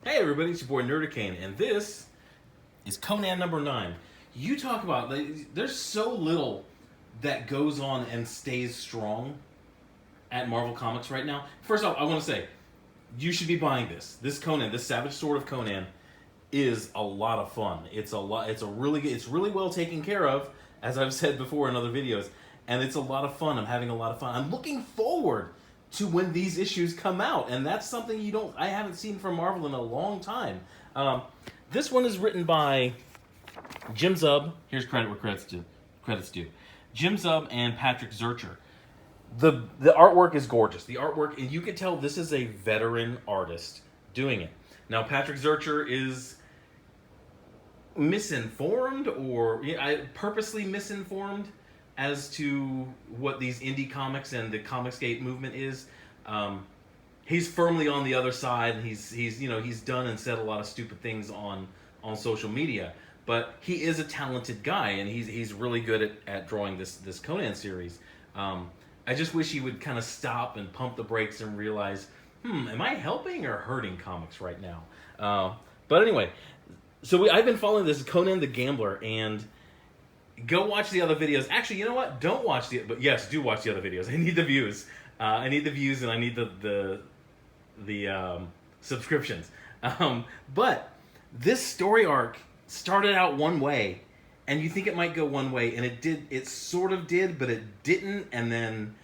Hey everybody, it's your boy Nerdicane, and this is Conan number 9. You talk about, there's so little that goes on and stays strong at Marvel Comics right now. First off, I want to say, you should be buying this. This Conan, this Savage Sword of Conan, is a lot of fun. It's really well taken care of, as I've said before in other videos, and it's a lot of fun. I'm having a lot of fun. I'm looking forward to when these issues come out, and that's something I haven't seen from Marvel in a long time. This one is written by Jim Zub. Here's credit where credit's due. Jim Zub and Patrick Zircher. The artwork is gorgeous. The artwork, and you can tell this is a veteran artist doing it. Now, Patrick Zircher is misinformed, or purposely misinformed, as to what these indie comics and the Comicsgate movement is. He's firmly on the other side, and he's done and said a lot of stupid things on social media. But he is a talented guy, and he's really good at drawing this Conan series. I just wish he would kind of stop and pump the brakes and realize, am I helping or hurting comics right now? But anyway, so I've been following this Conan the Gambler, and go watch the other videos. Actually, you know what? Don't watch but yes, do watch the other videos. I need the views. I need the views, and I need the subscriptions. But this story arc started out one way, and you think it might go one way, and it did. It sort of did, but it didn't. And then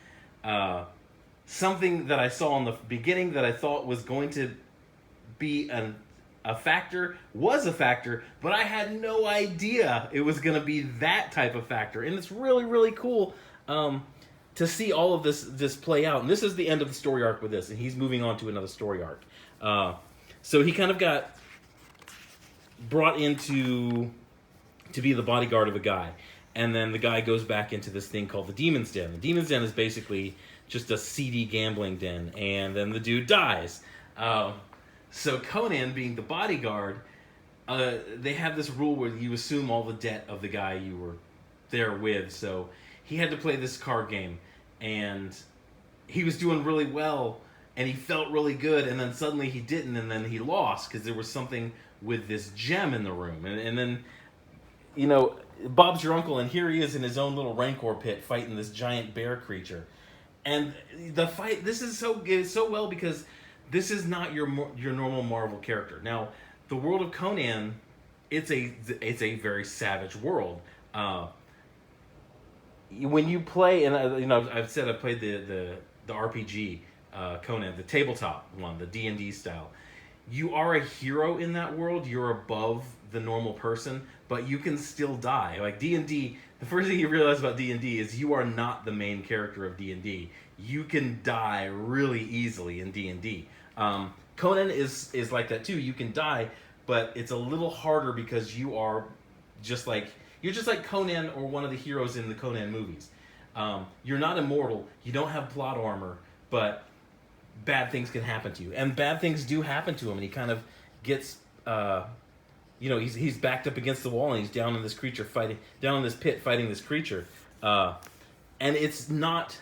something that I saw in the beginning that I thought was going to be a factor was a factor, but I had no idea it was going to be that type of factor. And it's really, really cool to see all of this play out. And this is the end of the story arc with this, and he's moving on to another story arc. So he kind of got brought to be the bodyguard of a guy. And then the guy goes back into this thing called the Demon's Den. The Demon's Den is basically just a seedy gambling den, and then the dude dies. So Conan, being the bodyguard, they have this rule where you assume all the debt of the guy you were there with. So he had to play this card game, and he was doing really well, and he felt really good, and then suddenly he didn't, and then he lost because there was something with this gem in the room. And then, Bob's your uncle, and here he is in his own little rancor pit fighting this giant bear creature. And the fight, this is so well because this is not your normal Marvel character. Now, the world of Conan, it's a very savage world. When you play, and I've said I played the RPG Conan, the tabletop one, the D&D style. You are a hero in that world. You're above the normal person, but you can still die. Like D&D, the first thing you realize about D&D is you are not the main character of D&D. You can die really easily in D&D. Conan is like that too. You can die, but it's a little harder because you're just like Conan or one of the heroes in the Conan movies. You're not immortal. You don't have plot armor, but bad things can happen to you, and bad things do happen to him. And he kind of gets, he's backed up against the wall, and he's down in this pit fighting this creature. And it's not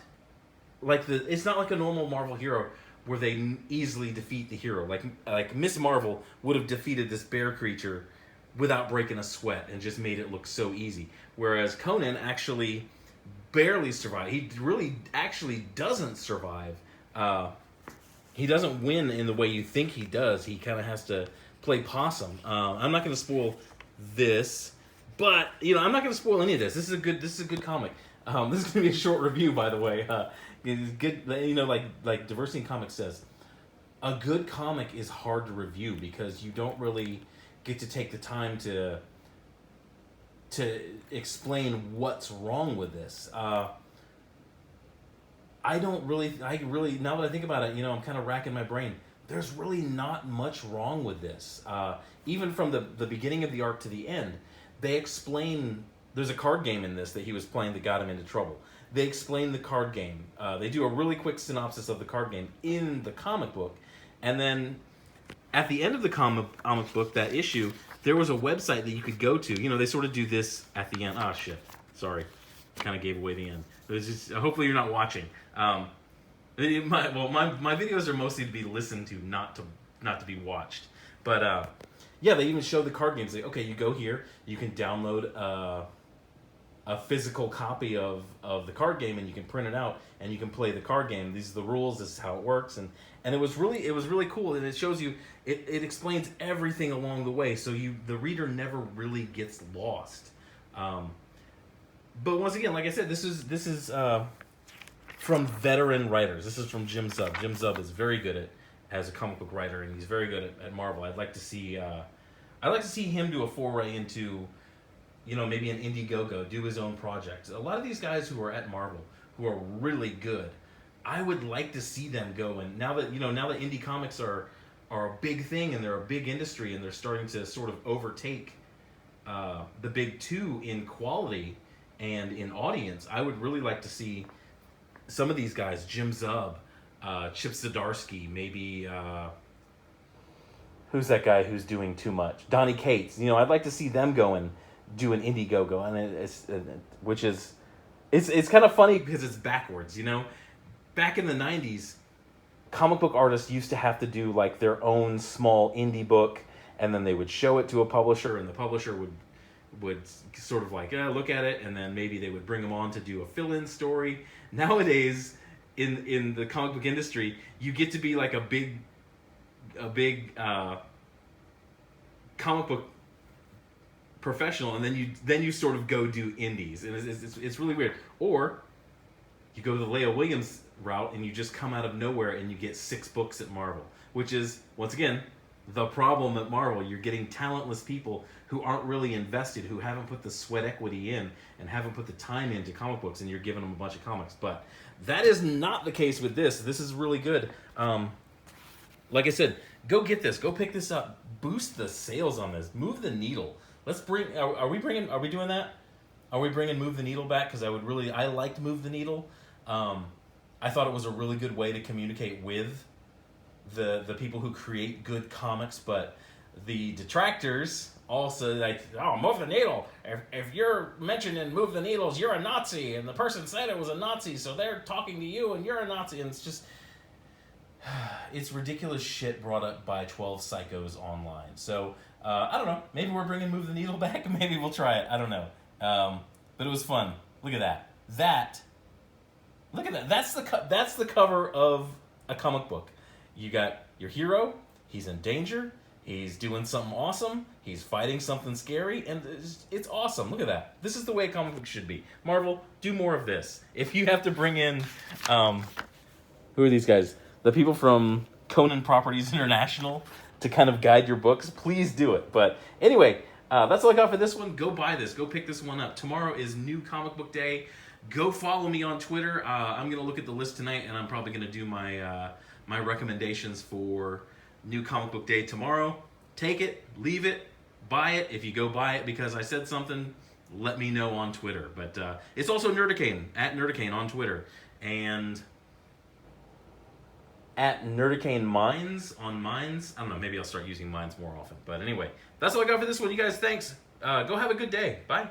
like a normal Marvel hero where they easily defeat the hero. Like Miss Marvel would have defeated this bear creature without breaking a sweat and just made it look so easy. Whereas Conan actually barely survived. He really actually doesn't survive. He doesn't win in the way you think he does. He kind of has to play possum. I'm not going to spoil this, but I'm not going to spoil any of this. This is a good comic. This is going to be a short review, by the way. It's good, like Diversity in Comics says, a good comic is hard to review because you don't really get to take the time to explain what's wrong with this. I really, now that I think about it, I'm kind of racking my brain. There's really not much wrong with this. Even from the beginning of the arc to the end, they explain. There's a card game in this that he was playing that got him into trouble. They explain the card game. They do a really quick synopsis of the card game in the comic book. And then at the end of the comic book, that issue, there was a website that you could go to. They sort of do this at the end. Oh, shit. Sorry. Kind of gave away the end. It was just, hopefully you're not watching. My videos are mostly to be listened to, not to be watched. But yeah, they even show the card games. Like, okay, you go here, you can download a physical copy of the card game, and you can print it out, and you can play the card game. These are the rules. This is how it works, and it was really cool, and it shows you. It explains everything along the way, so the reader never really gets lost. But once again, like I said, this is from veteran writers. This is from Jim Zub. Jim Zub is very good as a comic book writer, and he's very good at Marvel. I'd like to see him do a foray into, maybe an Indiegogo, do his own project. A lot of these guys who are at Marvel, who are really good, I would like to see them go. And now that indie comics are a big thing, and they're a big industry, and they're starting to sort of overtake the big two in quality and in audience, I would really like to see some of these guys, Jim Zub, Chip Zdarsky, maybe who's that guy who's doing too much? Donnie Cates. I'd like to see them go and do an Indiegogo, and it's kind of funny because it's backwards. Back in the 90s, comic book artists used to have to do like their own small indie book, and then they would show it to a publisher, and the publisher would sort of like look at it, and then maybe they would bring them on to do a fill-in story. Nowadays, in the comic book industry, you get to be like a big comic book professional, and then you sort of go do indies, and it's really weird. Or you go the Leah Williams route, and you just come out of nowhere and you get 6 books at Marvel, which is, once again, the problem at Marvel. You're getting talentless people who aren't really invested, who haven't put the sweat equity in and haven't put the time into comic books, and you're giving them a bunch of comics. But that is not the case with this. This is really good. Like I said, go get this. Go pick this up. Boost the sales on this. Move the needle. Let's bring. Are we doing that? Are we bringing Move the Needle back? Because I liked Move the Needle. I thought it was a really good way to communicate with the people who create good comics, but the detractors also like, oh, Move the Needle. If you're mentioned in Move the Needles, you're a Nazi, and the person said it was a Nazi, so they're talking to you, and you're a Nazi, and it's just, it's ridiculous shit brought up by 12 psychos online. So I don't know. Maybe we're bringing Move the Needle back. Maybe we'll try it. I don't know. But it was fun. Look at that. Look at that. That's the cover of a comic book. You got your hero. He's in danger. He's doing something awesome. He's fighting something scary, and it's awesome. Look at that. This is the way a comic book should be. Marvel, do more of this. If you have to bring in, who are these guys? The people from Conan Properties International to kind of guide your books, please do it. But anyway, that's all I got for this one. Go buy this. Go pick this one up. Tomorrow is New Comic Book Day. Go follow me on Twitter. I'm going to look at the list tonight, and I'm probably going to do my my recommendations for New Comic Book Day tomorrow. Take it, leave it, buy it. If you go buy it because I said something, let me know on Twitter. But it's also Nerdicane, at Nerdicane on Twitter. And at Nerdicane Minds on Minds. I don't know, maybe I'll start using Minds more often. But anyway, that's all I got for this one. You guys, thanks. Go have a good day. Bye.